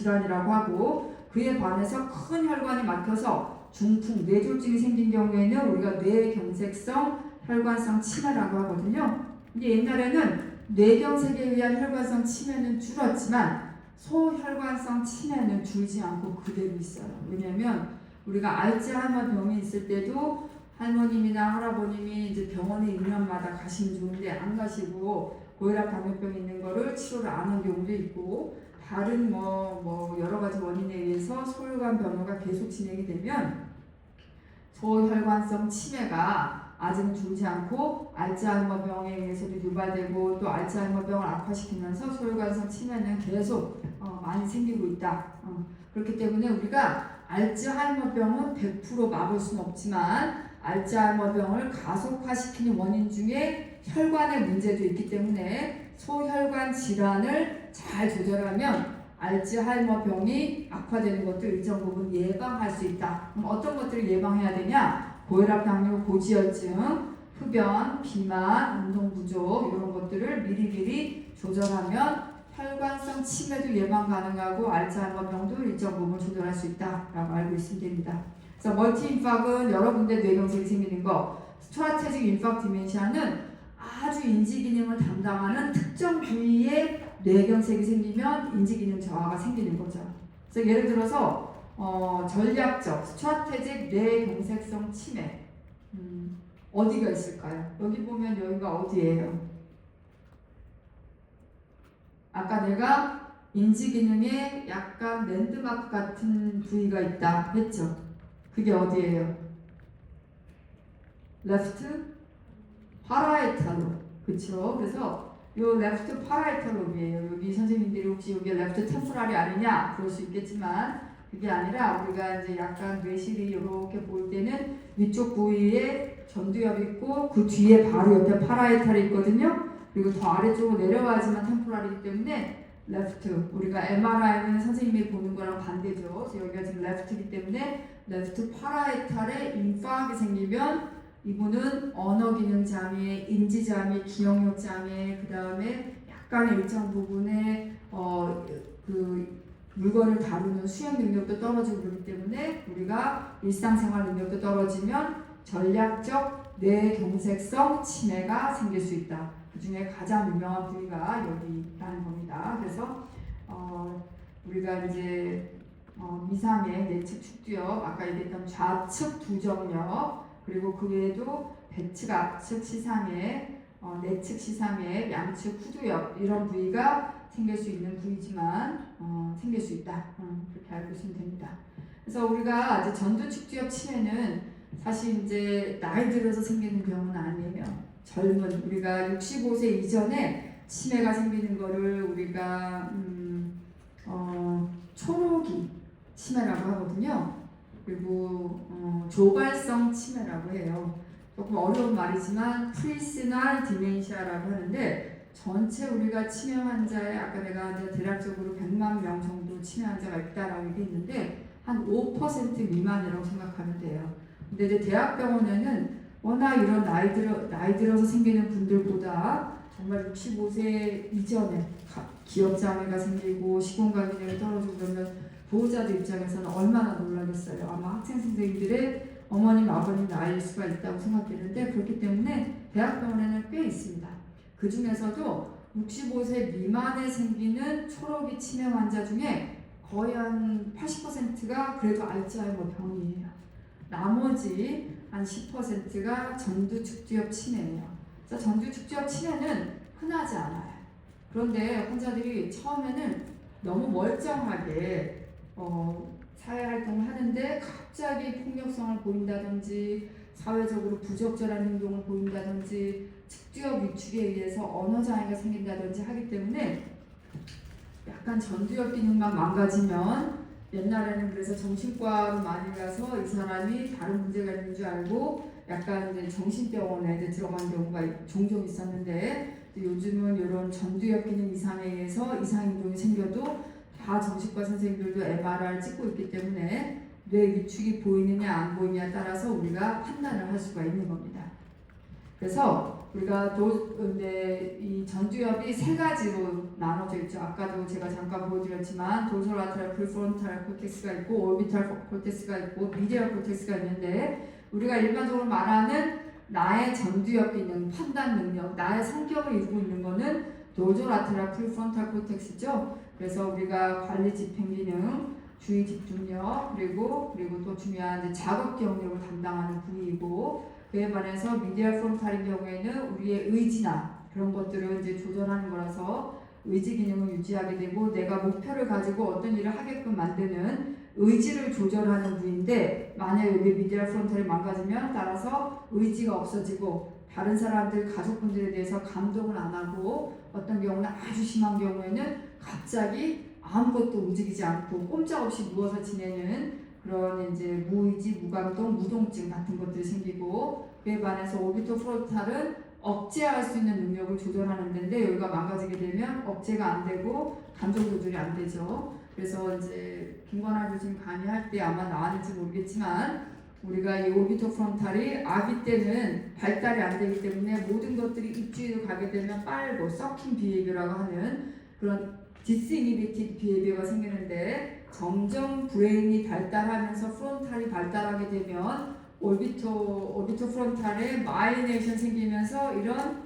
질환이라고 하고, 그에 반해서 큰 혈관이 막혀서 중풍, 뇌졸중이 생긴 경우에는 우리가 뇌경색성 혈관성 치매라고 하거든요. 근데 옛날에는 뇌경색에 의한 혈관성 치매는 줄었지만 소혈관성 치매는 줄지 않고 그대로 있어요. 왜냐하면 우리가 알츠하이머 병이 있을 때도 할머님이나 할아버님이 이제 병원에 2년마다 가시면 좋은데 안 가시고 고혈압 당뇨병이 있는 거를 치료를 안 하는 경우도 있고, 다른 뭐 여러 가지 원인에 의해서 소혈관 변화가 계속 진행이 되면 소혈관성 치매가 아직은 줄지 않고 알츠하이머 병에 의해서도 유발되고, 또 알츠하이머 병을 악화시키면서 소혈관성 치매는 계속 많이 생기고 있다. 그렇기 때문에 우리가 알츠하이머 병은 100% 막을 수는 없지만 알츠하이머 병을 가속화시키는 원인 중에 혈관의 문제도 있기 때문에 소혈관 질환을 잘 조절하면 알츠하이머 병이 악화되는 것도 일정 부분 예방할 수 있다. 그럼 어떤 것들을 예방해야 되냐? 고혈압, 당뇨, 고지혈증, 흡연, 비만, 운동 부족 이런 것들을 미리미리 조절하면 혈관성 치매도 예방 가능하고 알츠하이머 병도 일정 부분 조절할 수 있다라고 알고 있으면 됩니다. 그래서 멀티 인팍은 여러 군데 뇌경색이 생기는 거, 스트라테직 인팍 디멘시아는 아주 인지 기능을 담당하는 특정 부위에 뇌경색이 생기면 인지 기능 저하가 생기는 거죠. 그래서 예를 들어서 전략적 스트라테직 뇌경색성 치매 어디가 있을까요? 여기 보면 여기가 어디예요? 아까 내가 인지 기능에 약간 랜드마크 같은 부위가 있다 했죠. 그게 어디예요? 레프트 파라이탈 로브. 그쵸? 그래서 요 레프트 파라이탈 로브예요. 여기 선생님들이 혹시 여기 레프트 템포랄이 아니냐 그럴 수 있겠지만 그게 아니라 우리가 이제 약간 뇌실이 이렇게 보일 때는 위쪽 부위에 전두엽이 있고 그 뒤에 바로 옆에 파라이탈이 있거든요. 그리고 더 아래쪽으로 내려가야지만 템포랄이기 때문에 레프트, 우리가 MRI는 선생님이 보는 거랑 반대죠. 그래서 여기가 지금 레프트이기 때문에 레프트 파라이탈에 인파크가 생기면 이분은 언어 기능 장애, 인지 장애, 기억력 장애, 그 다음에 약간의 일정 부분에 그 물건을 다루는 수행 능력도 떨어지고 그렇기 때문에 우리가 일상생활 능력도 떨어지면 전략적 뇌경색성 치매가 생길 수 있다. 그 중에 가장 유명한 부위가 여기라는 겁니다. 그래서 우리가 이제 미상의 내측 축두엽, 아까 얘기했던 좌측 두정력, 그리고 그 외에도 배측, 앞측 시상액, 내측 시상액, 양측 후두엽 이런 부위가 생길 수 있는 부위지만 생길 수 있다. 그렇게 알고 있으면 됩니다. 그래서 우리가 이제 전두축두엽 치매는 사실 이제 나이 들어서 생기는 병은 아니에요. 젊은 우리가 65세 이전에 치매가 생기는 거를 우리가 초록이 치매라고 하거든요. 그리고 조발성 치매라고 해요. 조금 어려운 말이지만 프리시널 디멘시아라고 하는데 전체 우리가 치매 환자의 아까 내가 이제 대략적으로 100만 명 정도 치매 환자가 있다라고 얘기했는데 한 5% 미만이라고 생각하면 돼요. 근데 이제 대학병원에는 워낙 이런 나이 들어서 생기는 분들보다 정말 65세 이전에 기억장애가 생기고 시공간 기능이 떨어지고 그러면 보호자들 입장에서는 얼마나 놀라겠어요. 아마 학생 선생님들의 어머님 아버님 나이일 수가 있다고 생각되는데 그렇기 때문에 대학병원에는 꽤 있습니다. 그 중에서도 65세 미만에 생기는 초록이 치매 환자 중에 거의 한 80%가 그래도 알츠하이머 병이에요. 나머지 한 10%가 전두축두엽 치매예요. 그래서 전두축두엽 치매는 흔하지 않아요. 그런데 환자들이 처음에는 너무 멀쩡하게 사회활동을 하는데 갑자기 폭력성을 보인다든지 사회적으로 부적절한 행동을 보인다든지 측두엽 위축에 의해서 언어장애가 생긴다든지 하기 때문에 약간 전두엽 기능만 망가지면 옛날에는 그래서 정신과로 많이 가서 이 사람이 다른 문제가 있는 줄 알고 약간 이제 정신병원에 들어간 경우가 종종 있었는데 요즘은 이런 전두엽 기능 이상에 의해서 이상행동이 생겨도 다 정신과 선생님들도 MRI를 찍고 있기 때문에 뇌 위축이 보이느냐 안 보이느냐에 따라서 우리가 판단을 할 수가 있는 겁니다. 그래서 우리가 근데 이 전두엽이 세 가지로 나눠져 있죠. 아까도 제가 잠깐 보여드렸지만 도솔라테랄 프리프론탈 콜텍스가 있고 오비탈 콜텍스가 있고 미디얼 콜텍스가 있는데 우리가 일반적으로 말하는 나의 전두엽 기능, 판단 능력, 나의 성격을 이루고 있는 거는 도솔라테랄 프리프론탈 콜텍스죠. 그래서 우리가 관리 집행 기능, 주의 집중력 그리고 또 중요한 이제 작업 경력을 담당하는 부위이고 그에 반해서 미디얼 프론탈인 경우에는 우리의 의지나 그런 것들을 이제 조절하는 거라서 의지 기능을 유지하게 되고 내가 목표를 가지고 어떤 일을 하게끔 만드는 의지를 조절하는 부위인데 만약에 여기 미디얼 프론탈이 망가지면 따라서 의지가 없어지고 다른 사람들 가족분들에 대해서 감동을 안 하고 어떤 경우는 아주 심한 경우에는 갑자기 아무것도 움직이지 않고 꼼짝없이 누워서 지내는 그런 이제 무의지, 무감동, 무동증 같은 것들이 생기고 그에 반해서 오비토 프론탈은 억제할 수 있는 능력을 조절하는 데인데 여기가 망가지게 되면 억제가 안 되고 감정 조절이 안 되죠. 그래서 이제 김관아 교수님 강의할 때 아마 나왔는지 모르겠지만 우리가 이 오비토 프론탈이 아기 때는 발달이 안 되기 때문에 모든 것들이 입주위로 가게 되면 빨고 서킹 비헤이비어라고 하는 그런 디스이니비티드 비헤이비어가 생기는데 점점 브레인이 발달하면서 프론탈이 발달하게 되면 오비토 프론탈에 마이네이션 생기면서 이런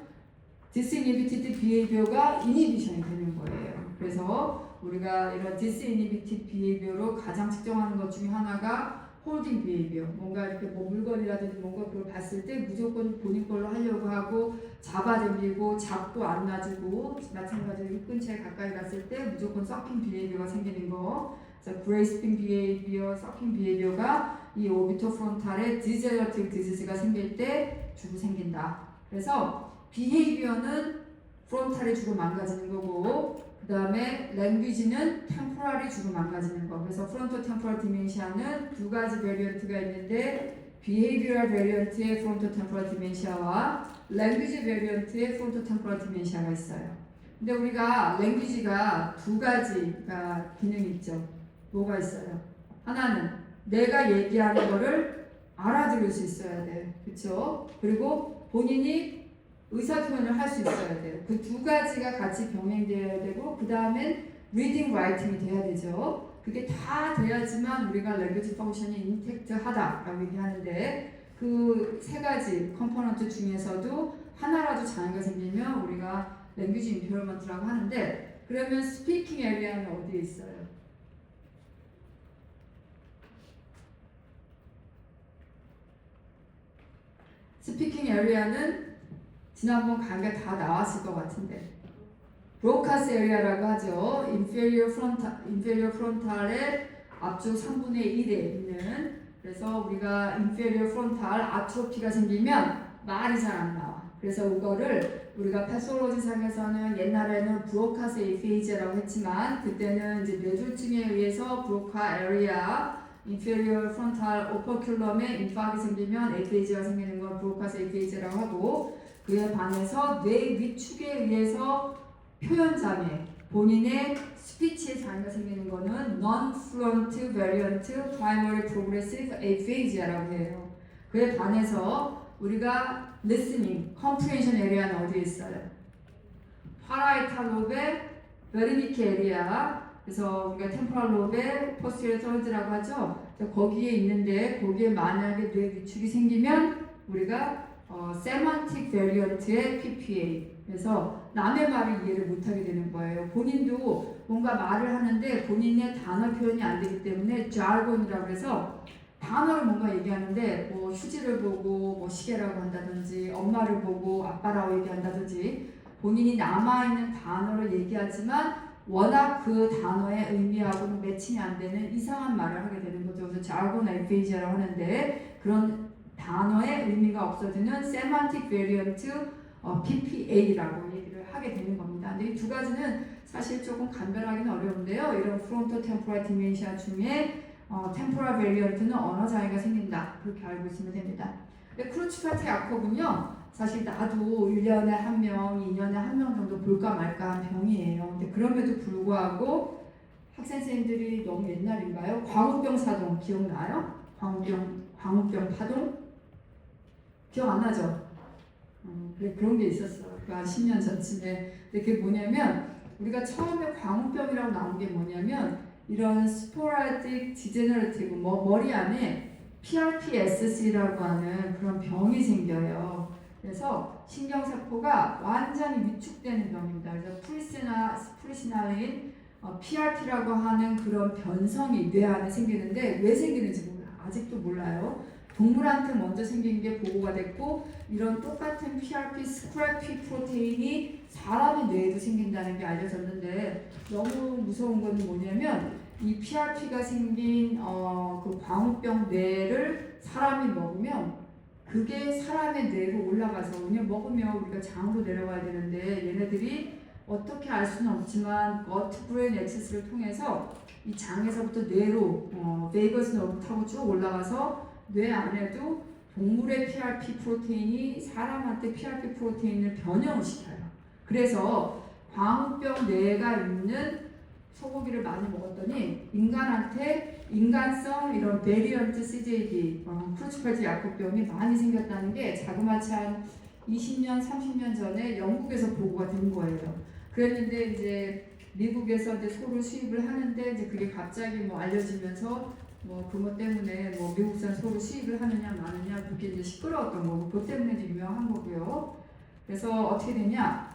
디스이니비티드 비헤이비어가 이니비션이 되는 거예요. 그래서 우리가 이런 디스이니비티드 비헤이비어로 가장 측정하는 것 중에 하나가 홀딩 비헤이비어. 뭔가 이렇게 뭐 물건이라든지 뭔가 그걸 봤을 때 무조건 본인 걸로 하려고 하고 잡아당기고 잡고 안 놔주고 마찬가지로 입 근처에 가까이 갔을 때 무조건 서킹 비헤이비어가 생기는 거. 그래서 그레이스핑 비헤이비어, 서킹 비헤이비어가 이 오비토 프론탈에 디제너티브 디지즈가 생길 때 주로 생긴다. 그래서 비헤이비어는 프론탈이 주로 망가지는 거고 그 다음에 랭귀지는 템포럴이 주로 망가지는 거. 그래서 프론토 템포럴 디멘시아는 두 가지 베리언트가 있는데 비헤이비어럴 베리언트의 프론토 템포럴 디멘시아와 랭귀지 베리언트의 프론토 템포럴 디멘시아가 있어요. 근데 우리가 랭귀지가 두 가지가 기능이 있죠. 뭐가 있어요? 하나는 내가 얘기하는 거를 알아들을 수 있어야 돼. 그렇죠? 그리고 본인이 의사표현을 할 수 있어야 돼요. 그 두 가지가 같이 병행되어야 되고 그 다음엔 리딩, 라이팅이 돼야 되죠. 그게 다 돼야지만 우리가 랭귀지 펑션이 인택트하다라고 얘기하는데 그 세 가지 컴포넌트 중에서도 하나라도 장애가 생기면 우리가 랭귀지 임페어먼트라고 하는데 그러면 스피킹 에리아는 어디에 있어요? 스피킹 에리아는 지난번 강의가 다 나왔을 것 같은데 브로카스 에리아라고 하죠. 인페리어 프론탈의 앞쪽 3분의 1에 있는 그래서 우리가 인페리어 프론탈 아트로피가 생기면 말이 잘 안 나와. 그래서 이거를 우리가 패솔로지 상에서는 옛날에는 브로카스 에이페이지라고 했지만 그때는 이제 뇌졸중에 의해서 브로카 에리아 인페리어 프론탈 오퍼큘럼에 인파크가 생기면 에이페이지가 생기는 걸 브로카스 에이페이지라고 하고 그에 반해서 뇌 위축에 의해서 표현 장애, 본인의 스피치에 장애가 생기는 거는 non-fluent variant primary progressive aphasia라고 해요. 그에 반해서 우리가 listening, comprehension area는 어디에 있어요? 파라이탈 롭의 베르니케 에리아 그래서 우리가 템포럴 롭의 posterior third라고 하죠. 거기에 있는데 거기에 만약에 뇌 위축이 생기면 우리가 semantic variant의 PPA 그래서 남의 말을 이해를 못하게 되는 거예요. 본인도 뭔가 말을 하는데 본인의 단어 표현이 안 되기 때문에 jargon이라고 해서 단어를 뭔가 얘기하는데 뭐 휴지를 보고 뭐 시계라고 한다든지 엄마를 보고 아빠라고 얘기한다든지 본인이 남아있는 단어를 얘기하지만 워낙 그 단어의 의미하고는 매칭이 안 되는 이상한 말을 하게 되는 거죠. 그래서 jargon aphazia라고 하는데 그런 단어의 의미가 없어지는 semantic variant PPA라고 얘기를 하게 되는 겁니다. 근데 이 두 가지는 사실 조금 간별하기는 어려운데요. 이런 frontal temporal dementia 중에 temporal variant는 언어 장애가 생긴다. 그렇게 알고 있으면 됩니다. 근데 크루치파트 야콥은요. 사실 나도 1년에 한 명, 2년에 한 명 정도 볼까 말까 한 병이에요. 근데 그럼에도 불구하고 학생 선생님들이 너무 옛날인가요? 광우병 사동 기억나요? 광우병 파동? 기억 안 나죠? 그런 게 있었어. 한 10년 전쯤에. 근데 그게 뭐냐면 우리가 처음에 광우병이라고 나온 게 뭐냐면 이런 스포라딕 디제너러티브 머리 안에 PRPSC라고 하는 그런 병이 생겨요. 그래서 신경세포가 완전히 위축되는 병입니다. 그래서 프리시날린 PRP라고 하는 그런 변성이 뇌 안에 생기는데 왜 생기는지 몰라. 아직도 몰라요. 동물한테 먼저 생긴 게 보고가 됐고 이런 똑같은 PRP 스크래피 프로테인이 사람의 뇌에도 생긴다는 게 알려졌는데 너무 무서운 건 뭐냐면 이 PRP가 생긴 그 광우병 뇌를 사람이 먹으면 그게 사람의 뇌로 올라가서 그냥 먹으면 우리가 장으로 내려가야 되는데 얘네들이 어떻게 알 수는 없지만 거트 브레인 액세스를 통해서 이 장에서부터 뇌로 베이거스 너브 타고 쭉 올라가서 뇌 안에도 동물의 PRP 프로테인이 사람한테 PRP 프로테인을 변형을 시켜요. 그래서 광우병 뇌가 있는 소고기를 많이 먹었더니 인간한테 인간성 이런 베리언트 CJD 프루치팔트 약국병이 많이 생겼다는 게 자그마치 한 20년, 30년 전에 영국에서 보고가 된 거예요. 그랬는데 이제 미국에서 이제 소를 수입을 하는데 이제 그게 갑자기 뭐 알려지면서 뭐 그것 때문에 뭐 미국산 소를 수입을 하느냐 마느냐 그게 이제 시끄러웠던 거고 그것 때문에 유명한 거고요. 그래서 어떻게 되냐?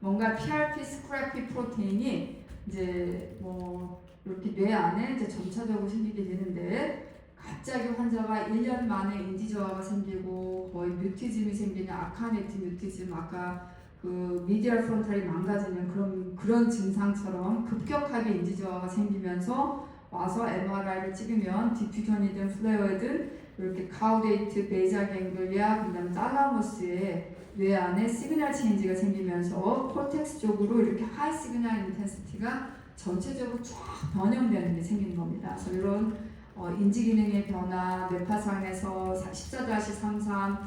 뭔가 PRP 스크래피 프로테인이 이제 뭐 이렇게 뇌 안에 이제 점차적으로 생기게 되는데 갑자기 환자가 1년 만에 인지 저하가 생기고 거의 뮤티즘이 생기는 아카네티 뮤티즘 아까 그 미디얼 프론탈이 망가지는 그런 증상처럼 급격하게 인지 저하가 생기면서 와서 MRI를 찍으면 디퓨전이든 플레어이든 이렇게 카우데이트, 베이자 갱글리아, 그다음 탈라머스에 뇌 안에 시그널 체인지가 생기면서 코텍스 쪽으로 이렇게 하이 시그널 인텐시티가 전체적으로 쫙 변형되는 게 생기는 겁니다. 그래서 이런 인지 기능의 변화, 뇌파상에서 14-33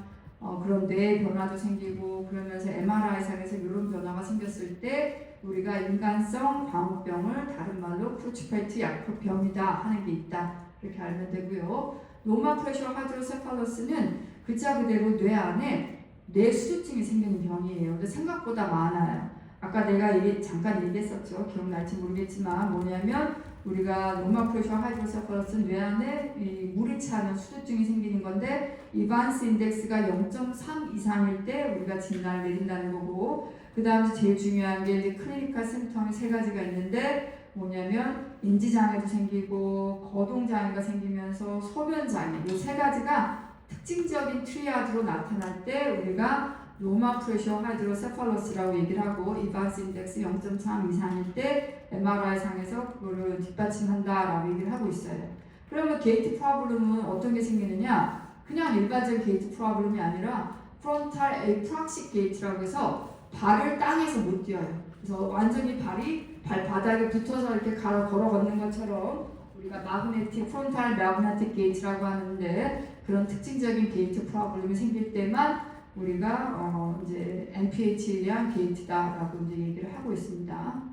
그런 뇌의 변화도 생기고 그러면서 MRI상에서 이런 변화가 생겼을 때 우리가 인간성 광우병을 다른 말로 크루치팔트 약효병이다 하는 게 있다 이렇게 알면 되고요. 노멀 프레셔 하이드로세팔러스는 글자 그대로 뇌 안에 뇌 수두증이 생기는 병이에요. 근데 생각보다 많아요. 아까 내가 잠깐 얘기했었죠. 기억날지 모르겠지만 뭐냐면 우리가 노멀 프레셔 하이드로세팔러스는 뇌 안에 이 물이 차는 수두증이 생기는 건데 이반스 인덱스가 0.3 이상일 때 우리가 진단을 내린다는 거고 그 다음에 제일 중요한 게 이제 클리니컬 심텀이 세 가지가 있는데 뭐냐면 인지장애도 생기고 거동장애가 생기면서 소변장애 이 세 가지가 특징적인 트리아드로 나타날 때 우리가 노멀 프레셔 하이드로세팔러스라고 얘기를 하고 이반스 인덱스 0.3 이상일 때 MRI 상에서 그거를 뒷받침한다라고 얘기를 하고 있어요. 그러면 게이트 프로블럼은 어떤 게 생기느냐? 그냥 일반적인 게이트 프로블럼이 아니라 프론탈 에프락식 게이트라고 해서 발을 땅에서 못 띄어요. 그래서 완전히 발이 발바닥에 붙어서 이렇게 걸어 걷는 것처럼 우리가 마그네틱 프론탈 마그네틱 게이트라고 하는데 그런 특징적인 게이트 프로블럼이 생길 때만 우리가 이제 NPH에 의한 게이트다라고 이제 얘기를 하고 있습니다.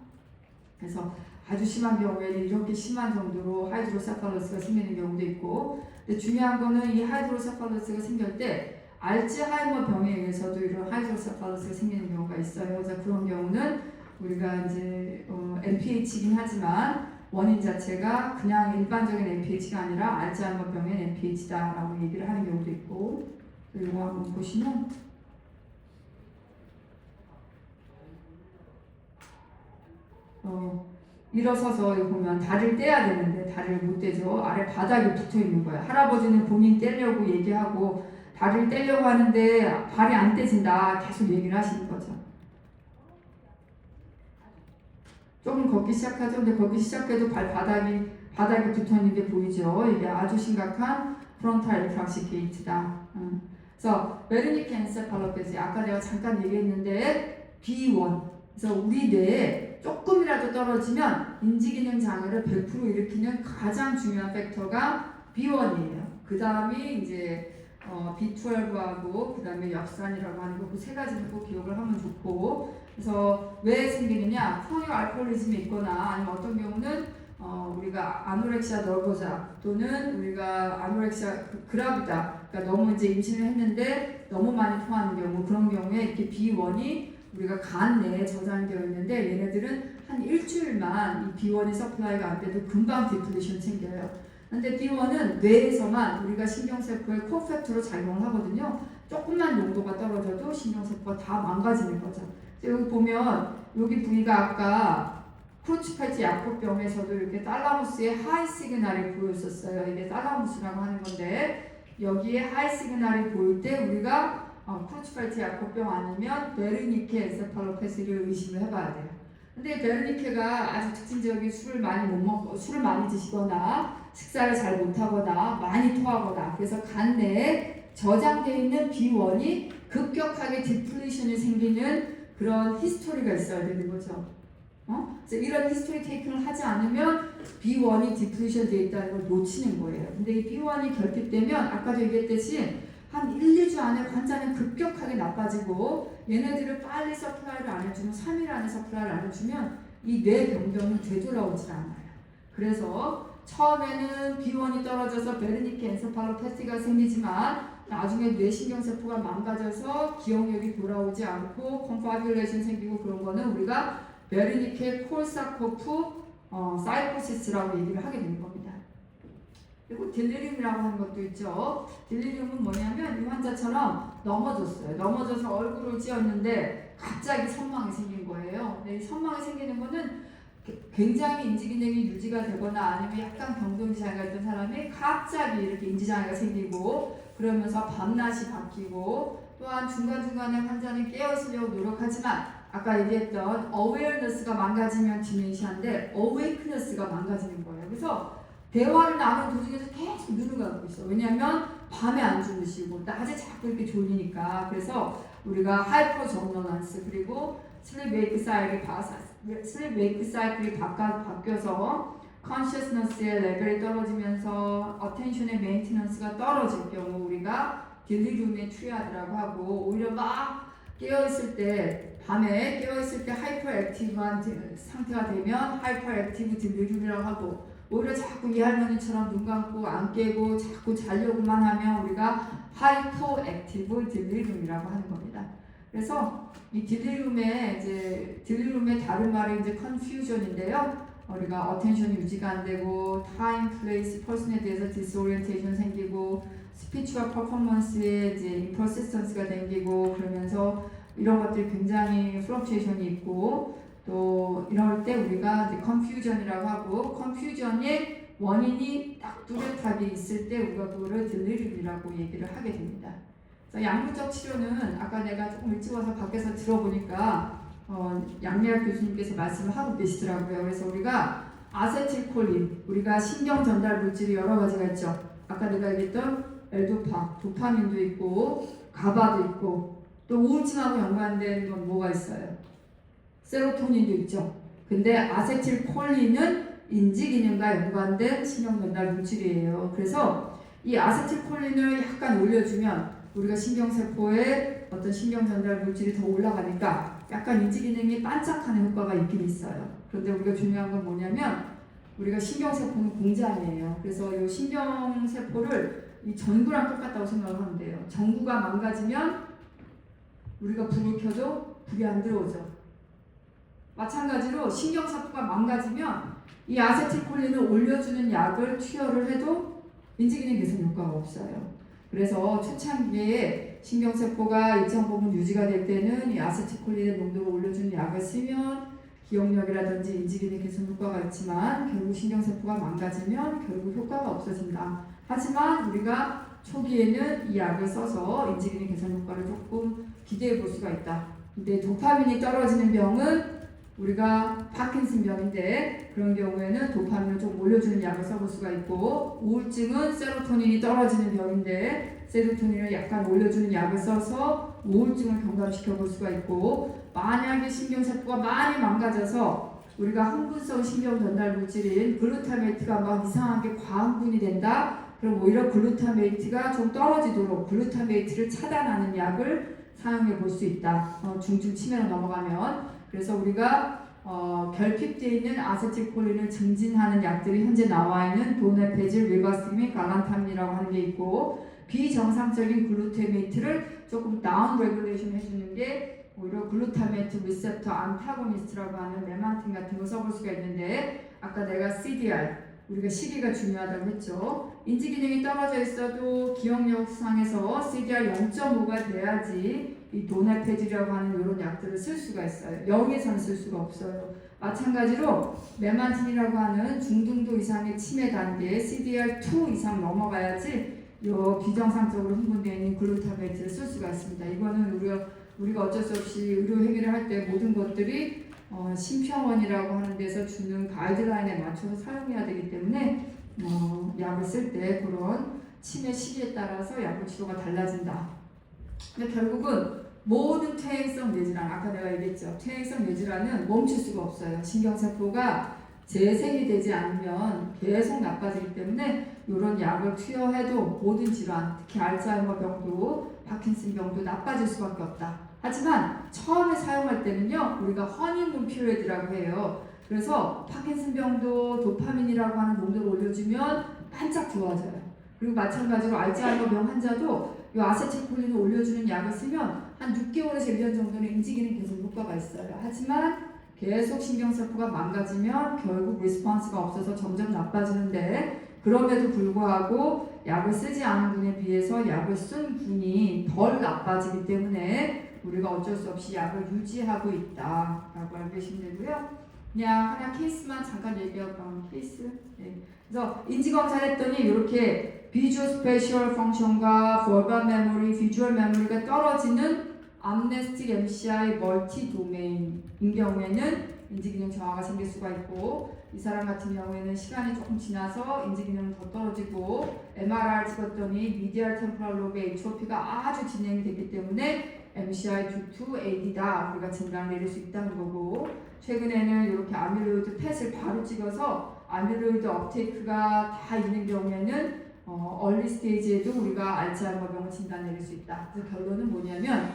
그래서 아주 심한 경우에는 이렇게 심한 정도로 하이드로세팔러스가 생기는 경우도 있고, 근데 중요한 거는 이 하이드로세팔러스가 생길 때 알츠하이머 병에 의해서도 이런 하이드로세팔러스가 생기는 경우가 있어요. 그래서 그런 경우는 우리가 이제 NPH이긴 하지만 원인 자체가 그냥 일반적인 NPH가 아니라 알츠하이머 병의 NPH다라고 얘기를 하는 경우도 있고. 이거 한번 보시면 일어서서 이거 보면 다리를 떼야 되는데 다리를 못 떼죠. 아래 바닥에 붙어 있는 거예요. 할아버지는 본인 떼려고 얘기하고 다리를 떼려고 하는데 발이 안 떼진다 계속 얘기를 하시는 거죠. 조금 걷기 시작하죠. 근데 걷기 시작해도 바닥에 붙어 있는 게 보이죠. 이게 아주 심각한 프론탈 에프락식 게이트다. 그래서 베르니케 엔세팔로패시 아까 내가 잠깐 얘기했는데 B1 그래서 우리 뇌에 조금이라도 떨어지면 인지기능 장애를 100% 일으키는 가장 중요한 팩터가 B1이에요. 그 다음이 이제 B12하고 그 다음에 역산이라고 하는 거 그 세 가지를 꼭 기억을 하면 좋고 그래서 왜 생기느냐 크로닉 알코올리즘이 있거나 아니면 어떤 경우는 우리가 아노렉시아 너보자 또는 우리가 아노렉시아 그라비다, 그러니까 너무 이제 임신을 했는데 너무 많이 토하는 경우, 그런 경우에 이렇게 B1이 우리가 간 내에 저장되어 있는데 얘네들은 한 일주일만 이 B1이 서플라이가 안 돼도 금방 디플리션 생겨요. 근데 B1은 뇌에서만 우리가 신경세포의 코팩터로 작용을 하거든요. 조금만 농도가 떨어져도 신경세포가 다 망가지는 거죠. 여기 보면 여기 부위가 아까 크루치팔트 약포병에서도 이렇게 탈라무스의 하이 시그널이 보였었어요. 이게 탈라무스라고 하는 건데 여기에 하이 시그널이 보일 때 우리가 크루치팔트 약포병 아니면 베르니케 엔세팔로패시를 의심을 해봐야 돼요. 근데 베르니케가 아주 특징적인 술을 많이 못 먹고 술을 많이 드시거나 식사를 잘 못하거나 많이 토하거나 그래서 간 내에 저장되어 있는 B1이 급격하게 디플리션이 생기는 그런 히스토리가 있어야 되는 거죠. 그래서 이런 히스토리 테이킹을 하지 않으면 B1이 디플리션 되어 있다는 걸 놓치는 거예요. 근데 이 B1이 결핍되면 아까도 얘기했듯이 한 1, 2주 안에 환자는 급격하게 나빠지고 얘네들을 빨리 서플라이를 안 해주면 3일 안에 서플라이를 안 해주면 이 뇌 병변은 되돌아오질 않아요. 그래서 처음에는 B1이 떨어져서 베르니케 엔세팔로패시가 생기지만 나중에 뇌신경세포가 망가져서 기억력이 돌아오지 않고 컴파뷸레이션 생기고 그런 거는 우리가 베르니케 콜사코프 사이코시스라고 얘기를 하게 된 겁니다. 그리고 딜리리움이라고 하는 것도 있죠. 딜리리움은 뭐냐면 이 환자처럼 넘어졌어요. 넘어져서 얼굴을 찧었는데 갑자기 선망이 생긴 거예요. 근데 이 선망이 생기는 거는 굉장히 인지기능이 유지가 되거나 아니면 약간 경동장애가 있던 사람이 갑자기 이렇게 인지장애가 생기고 그러면서 밤낮이 바뀌고 또한 중간중간에 환자는 깨어있으려고 노력하지만 아까 얘기했던 awareness가 망가지면 디멘시아인데 awakeness가 망가지는 거예요. 그래서 대화를 나누는 도중에서 계속 눈을 감고 있어. 왜냐하면 밤에 안 주무시고 낮에 자꾸 이렇게 졸리니까. 그래서 우리가 하이퍼정너넌스 그리고 슬립 웨이크 사이클이 바뀌어서 컨셔스너스의 레벨이 떨어지면서 어텐션의 메인티넌스가 떨어질 경우 우리가 딜리리움의 트리아드라고 하고 오히려 막 깨어있을 때 밤에 깨어있을 때 하이퍼 액티브한 상태가 되면 하이퍼 액티브 딜리리움이라고 하고 오히려 자꾸 이 할머니처럼 눈 감고 안 깨고 자꾸 자려고만 하면 우리가 하이퍼 액티브 딜리리움이라고 하는 겁니다. 그래서 이 딜리리움의 다른 말이 이제 컨퓨전인데요. 우리가 어텐션이 유지가 안 되고 타임, 플레이스, 퍼슨에 대해서 디스오리엔테이션 생기고 스피치와 퍼포먼스에 이제 인퍼시스턴스가 생기고 그러면서 이런 것들이 굉장히 플럭추에이션이 있고 또 이럴 때 우리가 이제 컨퓨전이라고 하고 컨퓨전의 원인이 딱 뚜렷하게 있을 때 우리가 그거를 딜리리움이라고 얘기를 하게 됩니다. 약물적 치료는 아까 내가 조금 일찍 와서 밖에서 들어보니까 양미학 교수님께서 말씀을 하고 계시더라고요. 그래서 우리가 아세틸콜린, 우리가 신경 전달 물질이 여러 가지가 있죠. 아까 내가 얘기했던 엘도파, 도파민도 있고 가바도 있고 또 우울증하고 연관된 건 뭐가 있어요? 세로토닌도 있죠. 근데 아세틸콜린은 인지기능과 연관된 신경 전달 물질이에요. 그래서 이 아세틸콜린을 약간 올려주면 우리가 신경세포에 어떤 신경 전달 물질이 더 올라가니까 약간 인지기능이 반짝하는 효과가 있긴 있어요. 그런데 우리가 중요한 건 뭐냐면 우리가 신경세포는 공장이에요. 그래서 이 신경세포를 이 전구랑 똑같다고 생각하면 돼요. 전구가 망가지면 우리가 불을 켜도 불이 안 들어오죠. 마찬가지로 신경세포가 망가지면 이 아세틸콜린을 올려주는 약을 투여를 해도 인지기능 개선 효과가 없어요. 그래서 초창기에 신경세포가 일정 부분 유지가 될 때는 이 아세틸콜린의 농도를 올려주는 약을 쓰면 기억력이라든지 인지기능 개선 효과가 있지만 결국 신경세포가 망가지면 결국 효과가 없어진다. 하지만 우리가 초기에는 이 약을 써서 인지기능 개선 효과를 조금 기대해 볼 수가 있다. 근데 도파민이 떨어지는 병은 우리가 파킨슨병인데 그런 경우에는 도파민을 좀 올려주는 약을 써볼 수가 있고 우울증은 세로토닌이 떨어지는 병인데 세로토닌을 약간 올려주는 약을 써서 우울증을 경감시켜 볼 수가 있고 만약에 신경세포가 많이 망가져서 우리가 흥분성 신경 전달 물질인 글루타메이트가 막 이상하게 과흥분이 된다? 그럼 오히려 글루타메이트가 좀 떨어지도록 글루타메이트를 차단하는 약을 사용해 볼 수 있다. 중증 치매로 넘어가면. 그래서 우리가 결핍되어 있는 아세틸콜린을 증진하는 약들이 현재 나와 있는 도네페질, 리바스틴, 갈란타민이라고 하는 게 있고 비정상적인 글루테메이트를 조금 다운 레귤레이션 해주는 게 오히려 글루타메이트 리셉터 안타고니스트라고 하는 메만틴 같은 거 써볼 수가 있는데 아까 내가 CDR 우리가 시기가 중요하다고 했죠. 인지 기능이 떨어져 있어도 기억력상에서 CDR 0.5가 돼야지 이 도네페질이라고 하는 이런 약들을 쓸 수가 있어요. 0에서는 쓸 수가 없어요. 마찬가지로 메만틴이라고 하는 중등도 이상의 치매 단계 CDR2 이상 넘어가야지 요 비정상적으로 흥분되어 있는 글루타메이트를 쓸 수가 있습니다. 이거는 우리가 어쩔 수 없이 의료 행위를 할 때 모든 것들이 심평원이라고 하는 데서 주는 가이드라인에 맞춰서 사용해야 되기 때문에 약을 쓸 때 그런 치매 시기에 따라서 약물 치료가 달라진다. 근데 결국은 모든 퇴행성 뇌질환, 아까 내가 얘기했죠. 퇴행성 뇌질환은 멈출 수가 없어요. 신경세포가 재생이 되지 않으면 계속 나빠지기 때문에 이런 약을 투여해도 모든 질환, 특히 알츠하이머 병도, 파킨슨 병도 나빠질 수밖에 없다. 하지만 처음에 사용할 때는요, 우리가 허니문 피리어드라고 해요. 그래서 파킨슨 병도 도파민이라고 하는 농도를 올려주면 반짝 좋아져요. 그리고 마찬가지로 알츠하이머 병 환자도 이 아세틸콜린을 올려주는 약을 쓰면 한 6개월에서 1년 정도는 인지기능 개선 효과가 있어요. 하지만 계속 신경세포가 망가지면 결국 리스폰스가 없어서 점점 나빠지는데 그럼에도 불구하고 약을 쓰지 않은 분에 비해서 약을 쓴 분이 덜 나빠지기 때문에 우리가 어쩔 수 없이 약을 유지하고 있다라고 알고 계시면 되고요. 그냥 하나 케이스만 잠깐 얘기하고 케이스. 네. 그래서 인지검사를 했더니 이렇게 비주얼 스페셜 펑션과 벌벌 메모리, 비주얼 메모리가 떨어지는 암네스틱 MCI 멀티 도메인인 경우에는 인지기능 저하가 생길 수가 있고 이 사람 같은 경우에는 시간이 조금 지나서 인지기능은 더 떨어지고 MRI 찍었더니 미디얼 템포럴 로브의 HOP가 아주 진행이 됐기 때문에 MCI due AD다 우리가 진단을 내릴 수 있다는 거고 최근에는 이렇게 아밀로이드 펫을 바로 찍어서 아밀로이드 업테이크가 다 있는 경우에는 얼리 스테이지에도 우리가 알츠하이머 병을 진단 내릴 수 있다. 그래서 결론은 뭐냐면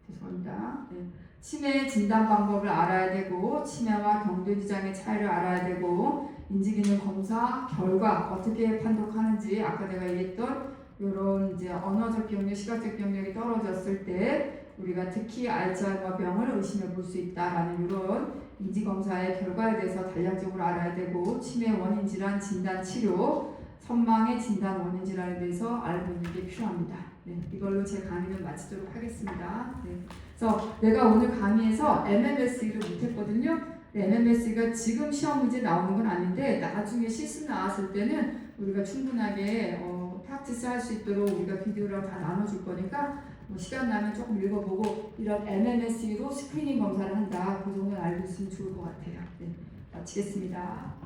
죄송합니다. 네. 치매 진단 방법을 알아야 되고 치매와 경도지장의 차이를 알아야 되고 인지기능 검사 결과 어떻게 판독하는지 아까 내가 얘기했던 이런 이제 언어적 기억력, 시각적 기억력이 떨어졌을 때 우리가 특히 알츠하이머 병을 의심해 볼 수 있다라는 이런 인지검사의 결과에 대해서 단락적으로 알아야 되고 치매 원인 질환 진단 치료 선망의 진단 원인 질환에 대해서 알고 있는 게 필요합니다. 네, 이걸로 제 강의를 마치도록 하겠습니다. 네, 그래서 내가 오늘 강의에서 MMSE를 못했거든요. 네, MMSE가 지금 시험 문제 나오는 건 아닌데 나중에 실습 나왔을 때는 우리가 충분하게 프랙티스 할 수 있도록 우리가 비디오랑 다 나눠줄 거니까 시간 나면 조금 읽어보고 이런 MMSE로 스크리닝 검사를 한다. 그 정도는 알고 있으면 좋을 것 같아요. 네, 마치겠습니다.